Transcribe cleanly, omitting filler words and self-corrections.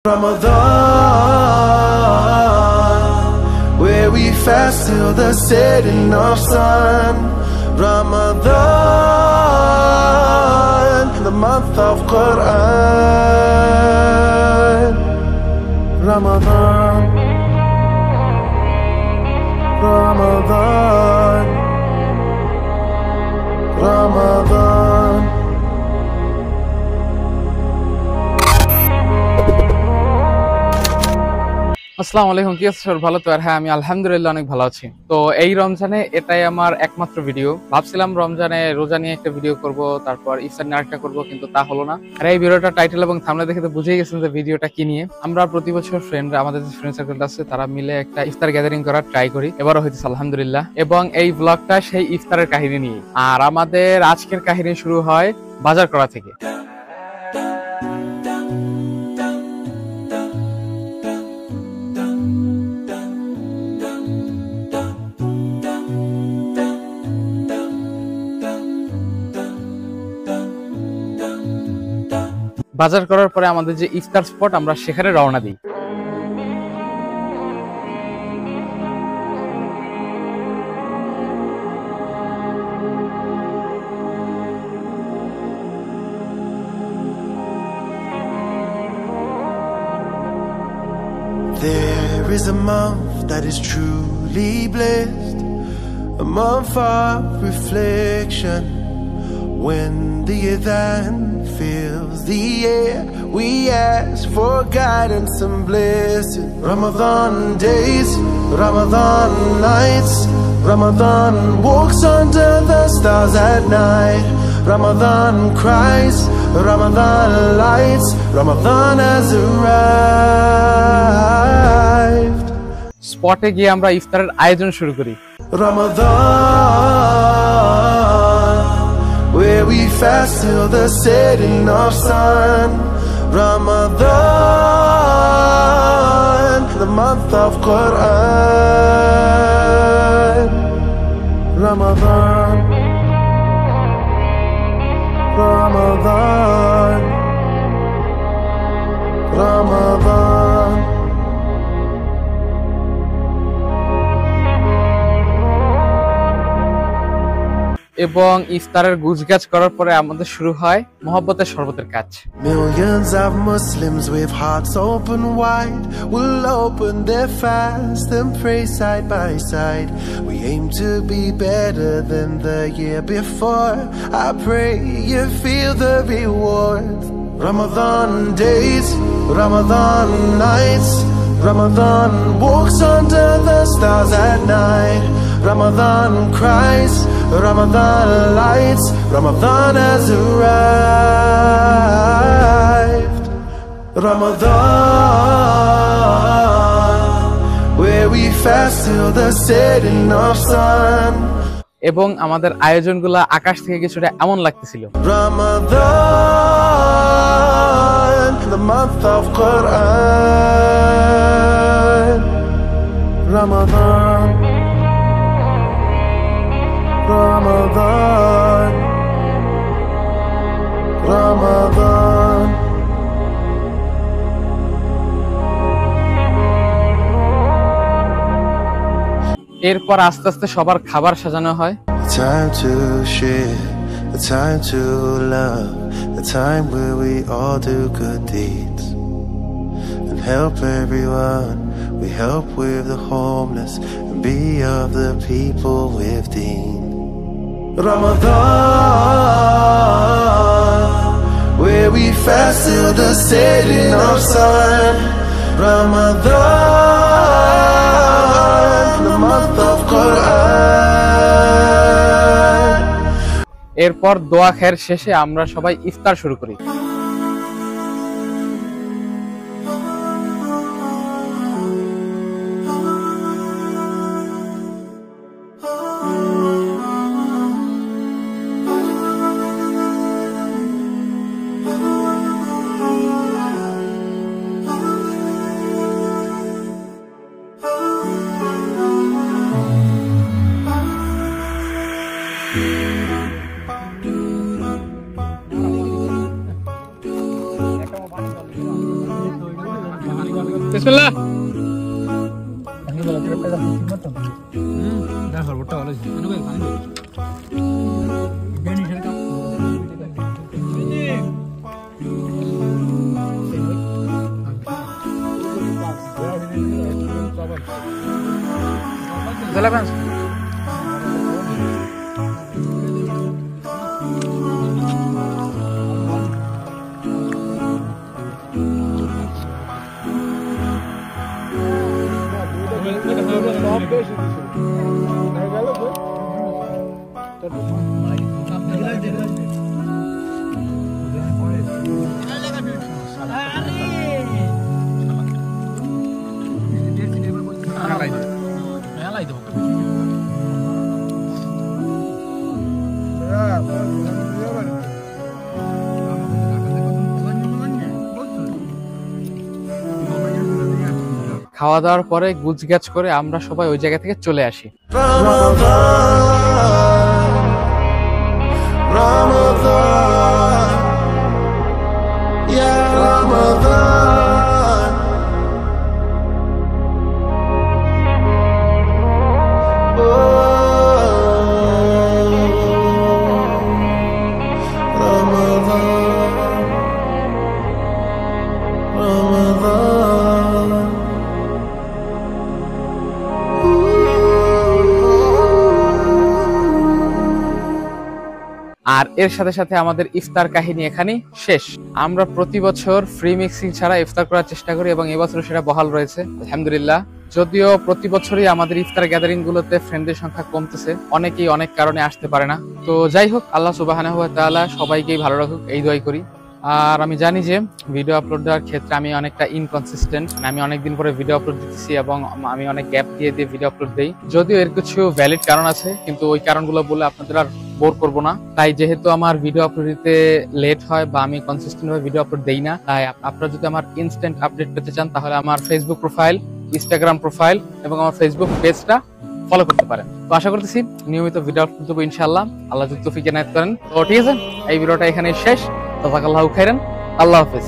Ramadan, where we fast till the setting of sun. Ramadan, the month of Quran. Ramadan, Ramadan, Ramadan. আসসালামু আলাইকুম, কি আছেন সবাই? ভালো তো? আর হ্যাঁ, আমি আলহামদুলিল্লাহ অনেক ভালো আছি। তো এই রমজানে এটাই আমার একমাত্র ভিডিও। ভাবছিলাম রমজানে রোজা নিয়ে একটা ভিডিও করব, তারপর ইফতার নিয়ে আরেকটা করব, কিন্তু তা হলো না। আর এই ভিডিওটা টাইটেল এবং থাম্বনেল দেখে তো বুঝেই গেছেন যে ভিডিওটা কি নিয়ে। আমরা প্রতি বছর আমাদের যে ফ্রেন্ড সার্কেলটা আছে তারা মিলে একটা ইফতার গ্যাদারিং করার ট্রাই করি, এবারও হইতেছে আলহামদুলিল্লাহ। এবং এই ব্লগটা সেই ইফতারের কাহিনী নিয়ে। আর আমাদের আজকের কাহিনী শুরু হয় বাজার করা থেকে। বাজার করার পরে আমাদের যে ইফতার স্পট, আমরা সেখানে রওনা দিই। There is a month that is truly blessed, a month of reflection. When the adhan fills the air, we ask for guidance and blessing. Ramadan days, Ramadan nights, Ramadan walks under the stars at night. Ramadan cries, Ramadan lights, Ramadan has arrived. স্পটে গিয়ে আমরা ইফতারের আয়োজন শুরু করি। Ramadan, where we fast till the setting of sun. Ramadan, the month of Quran. Ramadan, Ramadan, Ramadan. এবং ইফতারের গুজগাছ করার পরে আমাদের শুরু হয় মহব্বতের শরবতের কাজ। Millions of Muslims with hearts open wide will open their fast and pray side by side. We aim to be better than the year before. I pray you feel the reward. Ramadan days, Ramadan nights, Ramadan walks under the stars at night. Ramadan cries, Ramadan lights, Ramadan has arrived. Ramadan, where we fast till the setting of sun. এবং আমাদের আয়োজনগুলো আকাশ থেকে কিছুটা এমন লাগতেছিল। Ramadan, the month of Quran. Ramadan, Ramadan, Ramadan. এরপর আস্তে আস্তে সবার খাবার সাজানো হয়। Time to share, a time to love, a time where we all do good deeds and help everyone. We help with the homeless and be of the people with deen. Ramadan, where we fast till the setting of sun. Ramadan, the month of Quran. এরপর দোয়া খের শেষে আমরা সবাই ইফতার শুরু করি। বিসমিল্লাহ। খাওয়া দাওয়ার পরে গুজগাছ করে আমরা সবাই ওই জায়গা থেকে চলে আসি। আর এর সাথে সাথে আমাদের ইফতার কাহিনী এখানেই শেষ। আমরা প্রতি বছর ফ্রি মিক্সিং ছাড়া ইফতার করার চেষ্টা করি এবং এবছর সেটা বহাল রয়েছে আলহামদুলিল্লাহ। যদিও প্রতি বছরই আমাদের ইফতার গ্যাদারিং গুলোতে ফ্রেন্ডের সংখ্যা কমতেছে, অনেকেই অনেক কারণে আসতে পারে না। তো যাই হোক, আল্লাহ সুবহানাহু ওয়া তাআলা সবাইকেই ভালো রাখুক এই দোয়াই করি। আর আমি জানি যে ভিডিও আপলোড দেওয়ার ক্ষেত্রে আমি অনেকটা ইনকনসিস্টেন্ট, আমি অনেকদিন পরে ভিডিও আপলোড দিতেছি এবং আমি অনেক গ্যাপ দিয়ে ভিডিও আপলোড দিই। যদিও এর কিছু ভ্যালিড কারণ আছে, কিন্তু ওই কারণগুলো বলে আপনাদের আর বোর করবো না। তাই যেহেতু আমার ভিডিও আপলোড দিতে লেট হয় বা আমি কনসিস্টেন্ট ভাবে ভিডিও আপলোড দেই না, তাই আপনারা যদি আমার ইনস্ট্যান্ট আপডেট পেতে চান তাহলে আমার ফেসবুক প্রোফাইল, ইনস্টাগ্রাম প্রোফাইল এবং আমার ফেসবুক পেজটা ফলো করতে পারেন। তো আশা করতেছি নিয়মিত ভিডিও আপলোড দেবো ইনশাআল্লাহ, আল্লাহ যদি তৌফিক এনায়েত করেন। তো ঠিক আছে, এই ভিডিওটা এখানে শেষ। জাযাকাল্লাহু খাইরান, আল্লাহ হাফেজ।